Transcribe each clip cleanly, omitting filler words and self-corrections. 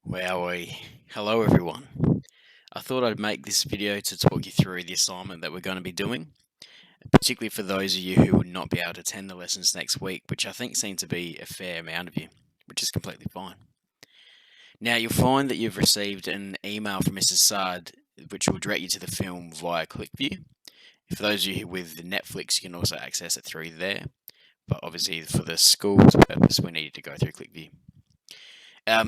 Wowee. Hello everyone. I thought I'd make this video to talk you through the assignment that we're going to be doing, particularly for those of you who would not be able to attend the lessons next week, which I think seem to be a fair amount of you, which is completely fine. Now you'll find that you've received an email from Mrs. Sard, which will direct you to the film via ClickView. For those of you with Netflix, you can also access it through there, but obviously for the school's purpose, we need to go through ClickView.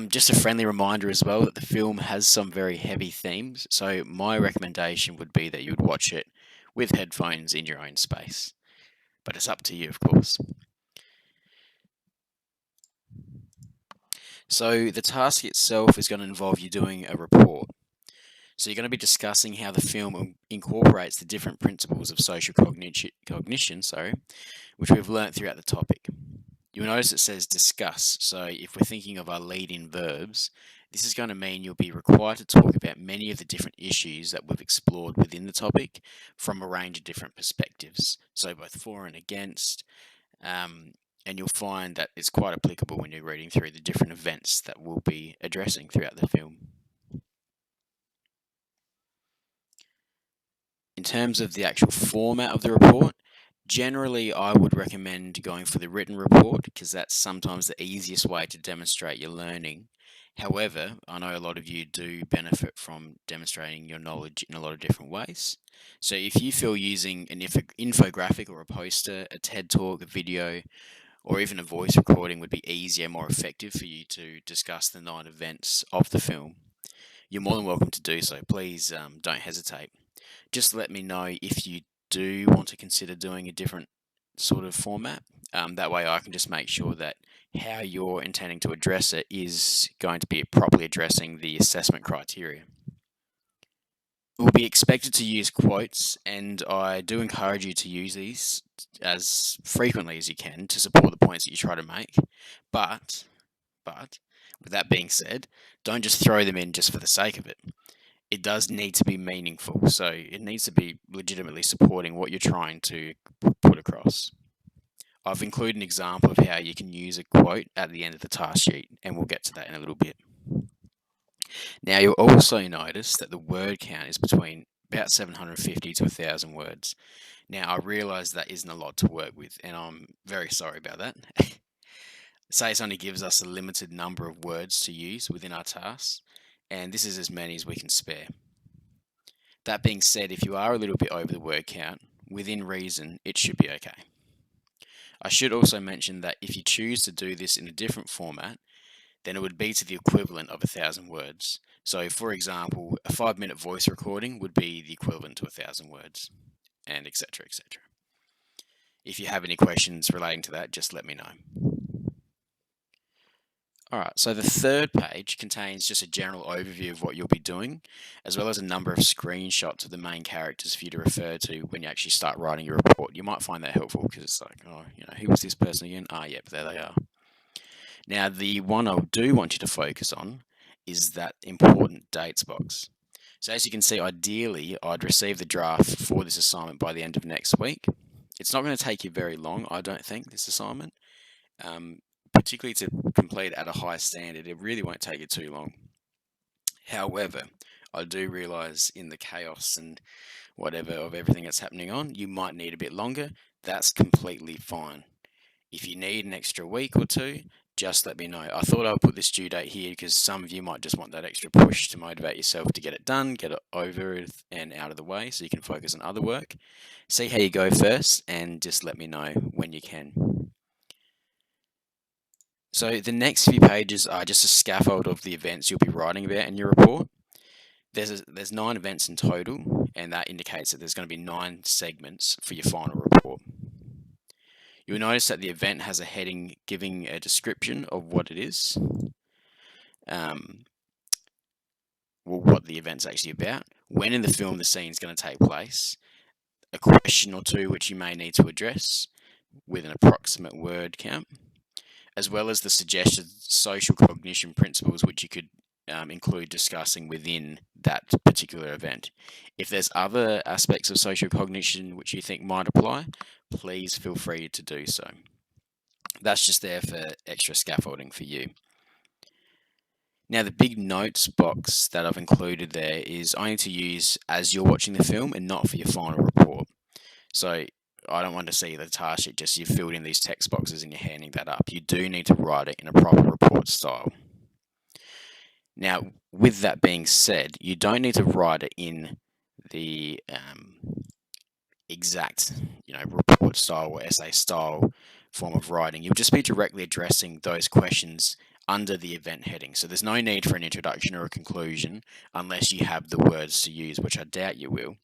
Just a friendly reminder as well that the film has some very heavy themes, so my recommendation would be that you would watch it with headphones in your own space. But it's up to you, of course. So the task itself is going to involve you doing a report. So you're going to be discussing how the film incorporates the different principles of social cognition, which we've learnt throughout the topic. You'll notice it says discuss, so if we're thinking of our lead-in verbs, this is going to mean you'll be required to talk about many of the different issues that we've explored within the topic from a range of different perspectives, so both for and against, and you'll find that it's quite applicable when you're reading through the different events that we'll be addressing throughout the film. In terms of the actual format of the report, generally I would recommend going for the written report because that's sometimes the easiest way to demonstrate your learning. However, I know a lot of you do benefit from demonstrating your knowledge in a lot of different ways. So if you feel using an infographic or a poster, a TED talk, a video, or even a voice recording would be easier, more effective for you to discuss the 9 events of the film, you're more than welcome to do so. Please don't hesitate. Just let me know if you do want to consider doing a different sort of format. That way I can just make sure that how you're intending to address it is going to be properly addressing the assessment criteria. We'll be expected to use quotes, and I do encourage you to use these as frequently as you can to support the points that you try to make. But with that being said, don't just throw them in just for the sake of it. It does need to be meaningful, so it needs to be legitimately supporting what you're trying to put across. I've included an example of how you can use a quote at the end of the task sheet, and we'll get to that in a little bit. Now, you'll also notice that the word count is between about 750 to 1,000 words. Now, I realise that isn't a lot to work with, and I'm very sorry about that. SACE only gives us a limited number of words to use within our tasks, and this is as many as we can spare. That being said, if you are a little bit over the word count, within reason, it should be okay. I should also mention that if you choose to do this in a different format, then it would be to the equivalent of 1,000 words. So for example, a 5-minute voice recording would be the equivalent to 1,000 words, and etc, etc. If you have any questions relating to that, just let me know. Alright, so the third page contains just a general overview of what you'll be doing, as well as a number of screenshots of the main characters for you to refer to when you actually start writing your report. You might find that helpful because it's like, oh, who was this person again? Ah, yep, there they are. Now, the one I do want you to focus on is that important dates box. So as you can see, ideally, I'd receive the draft for this assignment by the end of next week. It's not going to take you very long, I don't think, this assignment. Particularly to complete at a high standard, it really won't take you too long. However, I do realise in the chaos and whatever of everything that's happening on, you might need a bit longer. That's completely fine. If you need an extra week or two, just let me know. I thought I would put this due date here because some of you might just want that extra push to motivate yourself to get it done, get it over and out of the way so you can focus on other work. See how you go first and just let me know when you can. So the next few pages are just a scaffold of the events you'll be writing about in your report. There's 9 events in total, and that indicates that there's going to be 9 segments for your final report. You'll notice that the event has a heading giving a description of what it is, what the event's actually about, when in the film the scene's going to take place, a question or two which you may need to address with an approximate word count, as well as the suggested social cognition principles which you could include discussing within that particular event. If there's other aspects of social cognition which you think might apply, please feel free to do so. That's just there for extra scaffolding for you. Now, the big notes box that I've included there is only to use as you're watching the film and not for your final report. So I don't want to see the task sheet just you filled in these text boxes and you're handing that up. You do need to write it in a proper report style. Now, with that being said, you don't need to write it in the exact, report style or essay style form of writing. You'll just be directly addressing those questions under the event heading. So there's no need for an introduction or a conclusion unless you have the words to use, which I doubt you will.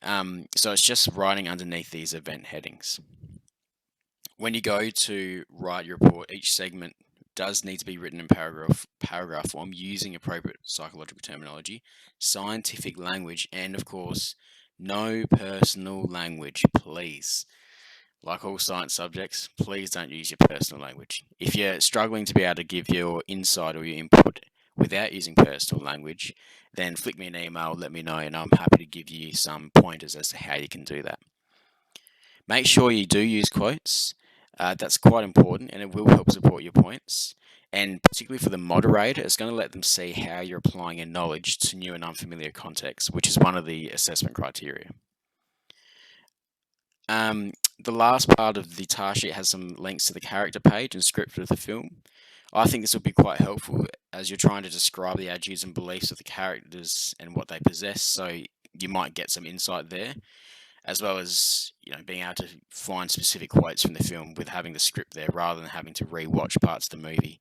So it's just writing underneath these event headings. When you go to write your report, each segment does need to be written in paragraph form using appropriate psychological terminology, scientific language, and of course, no personal language, please. Like all science subjects, please don't use your personal language. If you're struggling to be able to give your insight or your input without using personal language, then flick me an email, let me know, and I'm happy to give you some pointers as to how you can do that. Make sure you do use quotes. That's quite important and it will help support your points. And particularly for the moderator, it's going to let them see how you're applying your knowledge to new and unfamiliar contexts, which is one of the assessment criteria. The last part of the task sheet has some links to the character page and script of the film. I think this will be quite helpful as you're trying to describe the attitudes and beliefs of the characters and what they possess, so you might get some insight there, as well as being able to find specific quotes from the film with having the script there rather than having to re-watch parts of the movie.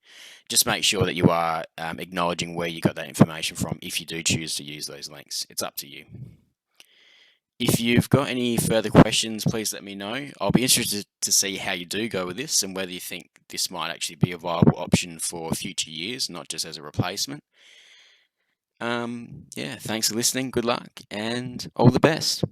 Just make sure that you are acknowledging where you got that information from if you do choose to use those links. It's up to you. If you've got any further questions, please let me know. I'll be interested to see how you do go with this and whether you think this might actually be a viable option for future years, not just as a replacement. Yeah, thanks for listening. Good luck and all the best.